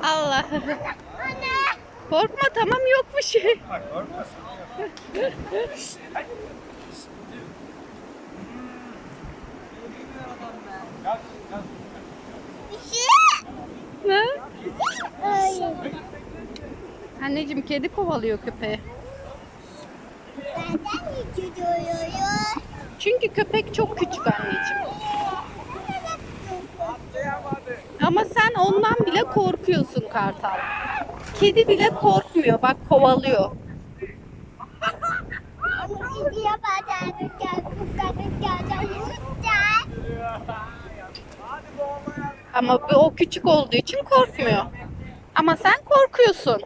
Allah. Anne. Korkma, tamam, yok bir şey. Korkmasın. Ne? Ay. Anneciğim, kedi kovalıyor köpeği. Neden gidiyor? Çünkü köpek çok küçük anneciğim. Ama sen ondan bile korkuyorsun Kartal. Kedi bile korkmuyor. Bak, kovalıyor. Ama o küçük olduğu için korkmuyor. Ama sen korkuyorsun.